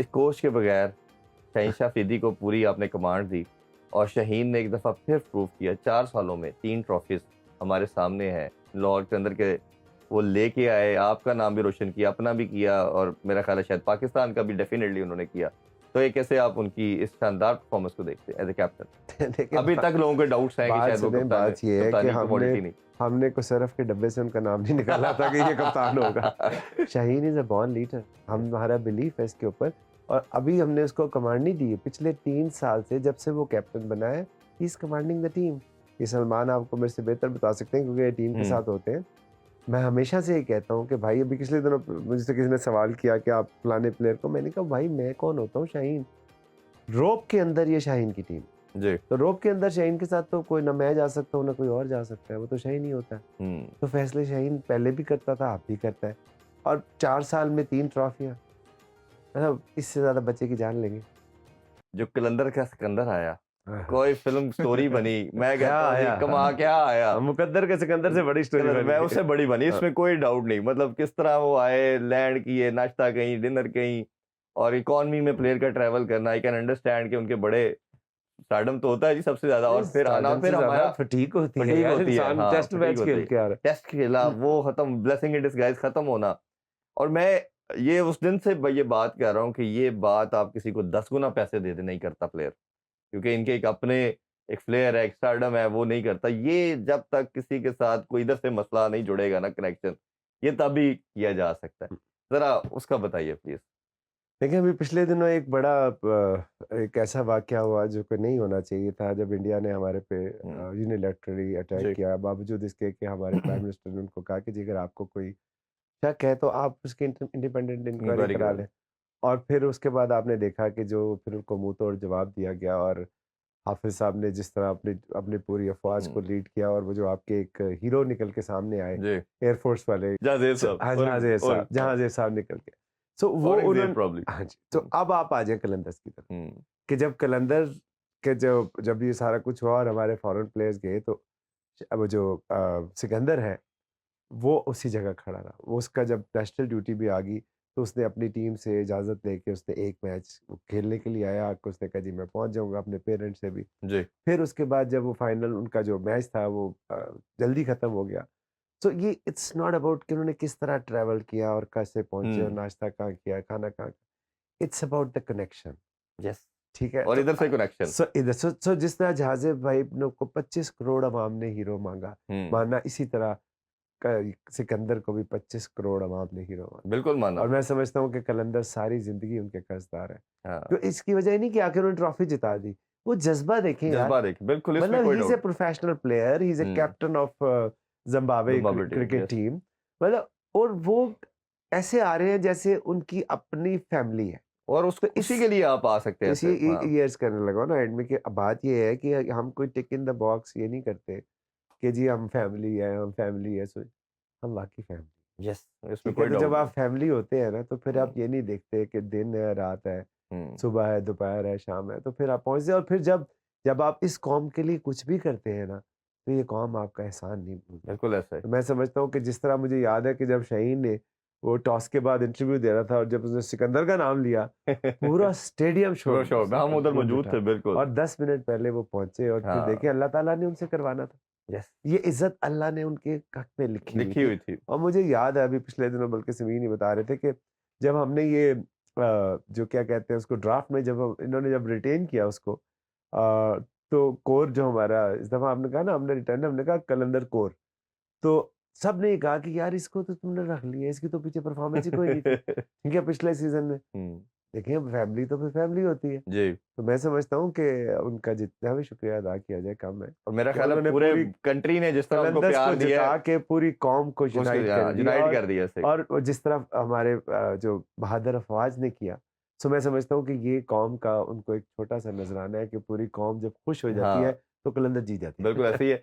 इस कोच के बगैर शाहीन शाह अफरीदी को पूरी आपने कमांड दी और शाहीन ने एक दफ़ा फिर प्रूव किया। 4 सालों में 3 ट्रॉफीज हमारे सामने हैं। लाहौर के अंदर के वो लेके आए, आपका नाम भी रोशन किया, अपना भी किया और मेरा ख्याल है शायद पाकिस्तान का भी डेफिनेटली उन्होंने किया। तो ये कैसे आप उनकी इस शानदार परफॉर्मेंस को देखते हैं एज ए कैप्टन? देखिए अभी तक लोगों के डाउट्स हैं कि बात शायद वो सुने, कप्तान बात ये है कि कप्तानी की हमने क्वालिटी नहीं। हमने को सरफ के डब्बे से उनका नाम नहीं निकाला था कि ये कप्तान होगा। Shaheen is a born leader, हमारा बिलीफ है इसके ऊपर। और अभी हमने उसको कमांड नहीं दी है, पिछले 3 साल से जब से वो कैप्टन बना है, he is commanding the team. ये सलमान आपको मेरे से बेहतर बता सकते हैं क्योंकि ये टीम के साथ होते हैं। मैं हमेशा से ये कहता हूँ कि भाई, अभी पिछले दिनों मुझसे किसी ने सवाल किया कि आप फलाने प्लेयर को, मैंने कहा भाई मैं कौन होता हूँ? शाहीन। रोप के अंदर ये शाहीन की टीम, जी। तो रोप के अंदर शाहीन के साथ तो कोई ना मैं जा सकता हूँ ना कोई और जा सकता है, वो तो शाहीन ही होता है। तो फैसले शाहीन पहले भी करता था, अब भी करता है। और 4 साल में 3 ट्रॉफियां, मतलब इससे ज्यादा बच्चे की जान लेंगे। जो कलंदर का सिकंदर आया, कोई फिल्म स्टोरी बनी, मैं क्या कहता हूँ जी आया? कमा क्या आया। मुकद्दर के सिकंदर से बड़ी स्टोरी बन मैं गई। उससे बड़ी बनी, इसमें कोई डाउट नहीं। मतलब किस तरह वो आए, लैंड किए, नाश्ता कहीं, डिनर कहीं, और इकोनॉमी में प्लेयर का ट्रैवल करना, आई कैन अंडरस्टैंड कि उनके बड़े स्टारडम तो होता है जी सबसे ज्यादा, और फिर आना, स्टारडम से फिर ज्यादा हमारा फटीक होती है फटीग यार, होती है। इंसान हाँ, टेस्ट फटीग मैच होती खेल है। के आ रहा टेस्ट खेला वो खत्म, ब्लेसिंग इन डिस्गाइज खत्म होना। और मैं ये उस दिन से ये बात कह रहा हूँ कि ये बात आप किसी को 10 गुना पैसे दे दे नहीं करता प्लेयर, क्योंकि इनके एक अपने एक फ्लेयर है, एक स्टारडम है, वो नहीं करता ये। जब तक किसी के साथ कोई इधर से मसला नहीं जुड़ेगा ना, कनेक्शन, ये तभी किया जा सकता है। है। जरा उसका बताइए प्लीज। देखिए, अभी पिछले दिनों एक बड़ा एक ऐसा वाकया हुआ जो कि नहीं होना चाहिए था, जब इंडिया ने हमारे पे हम्म, यूनिलैटरली अटैक जी। किया, बावजूद इसके कि हमारे प्राइम मिनिस्टर ने उनको कहा कि जी अगर आपको कोई शक है तो आप उसकी इंडिपेंडेंट इंक्वायरी इंक्वायरी करा करा ली। लें। और फिर उसके बाद आपने देखा कि जो फिर उनको मुंह तोड़ जवाब दिया गया, और हाफिज साहब ने जिस तरह अपनी अपनी पूरी अफवाज को लीड किया, और वो जो आपके एक हीरो निकल के सामने आए, जी। एयरफोर्स वाले, जाजेद साहब हाँ और जहांगीर साहब निकल के, सो वो औरंगजेब उन्होंने, प्रॉब्ली। हाँ जी। तो अब आप आ जाए कलंदर्स की तरफ, हम्म, कि जब कलंदर के जब ये सारा कुछ हुआ और हमारे फॉरेन प्लेयर्स गए, तो अब जो सिकंदर है वो उसी जगह खड़ा रहा। वो उसका जब नेशनल ड्यूटी भी आ गई, तो उसने अपनी टीम से इजाज़त लेके उसने एक मैच खेलने के लिए आया, कि उसने कहा जी मैं पहुंच जाऊंगा अपने पेरेंट्स से भी। जी। फिर उसके बाद जब वो फाइनल उनका जो मैच था वो जल्दी खत्म हो गया। सो ये इट्स नॉट अबाउट कि उन्होंने किस तरह ट्रैवल किया और कैसे पहुंचे और हम्म, नाश्ता कहाँ किया, खाना कहाँ खाया। It's about the connection. Yes. ठीक है, और तो इधर से कनेक्शन। सो जिस तरह जहाजे भाई ने को 25 करोड़ अवाम ने हीरो मांगा, हम्म, माना इसी तरह सिकंदर को भी 25 करोड़ अवाम ने हीरो माना। बिल्कुल माना। और मैं समझता हूँ कि कलंदर सारी जिंदगी उनके कर्जदार है। तो हाँ, इसकी वजह नहीं कि आखिर उन्होंने ट्रॉफी जिता दी, वो जज्बा देखें यार। जज्बा देखिए, बिल्कुल इसमें मतलब कोई he is a doubt. Professional player, he is a hmm, captain of Zimbabwe Zimbabwe team, cricket yes. Team. मतलब, और वो ऐसे आ रहे हैं जैसे उनकी अपनी फैमिली है। और उस तो उसी के लिए आप आ सकते हैं इसी ऐसे। हाँ, ईयर्स करने लगा ना एंड में, कि अब बात ये है कि हम कोई टिक इन द बॉक्स ये नहीं करते कि जी हम फैमिली है, हम फैमिली है, सो हम वाकई फैमिली। यस, इसमें ठीक है, कोई तो जब डाउट आप नहीं। फैमिली होते हैं ना, तो फिर हम्म, आप ये नहीं देखते कि दिन है रात है, हम्म, सुबह है दोपहर है शाम है, तो फिर आप पहुंचते हैं। और फिर जब जब आप इस कौम के लिए कुछ भी करते हैं ना, तो ये कौम आपका एहसान नहीं भूलती। बिल्कुल ऐसा है। तो मैं समझता हूँ कि जिस तरह मुझे याद है कि जब शाहीन ने वो टॉस के बाद इंटरव्यू दे रहा था, और जब उसने सिकंदर का नाम लिया, पूरा स्टेडियम पूरा शोर शो हम उधर गूंज मौजूद उठा। थे, बिल्कुल। और 10 मिनट पहले वो पहुंचे, और फिर देखे हाँ, अल्लाह ताला ने उनसे करवाना था। यस, ये इज्जत अल्लाह ने उनके हक में लिखी हुई लिखी थी। हुई थी। और मुझे याद है अभी पिछले दिनों, बल्कि समीन ही बता रहे थे कि जब हमने ये जो क्या कहते हैं उसको, ड्राफ्ट में जब इन्होंने जब रिटेन किया उसको, तो कोर जो हमारा इस दफा आपने कहा ना, हमने रिटर्न, हमने कहा कलंदर कोर, तो सब ने कहा कि यार इसको तो तुमने रख लिया, इसकी तो पीछे परफॉर्मेंस ही कोई नहीं थी, ठीक है, पिछले सीजन में। हम्म, देखिए, फैमिली तो फिर फैमिली होती है। जी। तो मैं समझता हूँ कि उनका जितना भी शुक्रिया अदा किया जाए कम है, और मेरा कि ख्याल है उन्होंने पूरे पूरी कंट्री ने जिस तरह उनको कलंदर्स को प्यार दिया है, जिता के पूरी कौम को उसको यूनाइट कर दिया। यूनाइट कर दिया सही। और वो जिस तरह हमारे जो बहादुर अफवाज ने किया, सो मैं समझता हूँ कि ये कौम का उनको एक छोटा सा नजराना है कि पूरी कौम जब खुश हो जाती है हाँ, तो कलंदर जीत जाती बिल्कुल है। ऐसे ही है।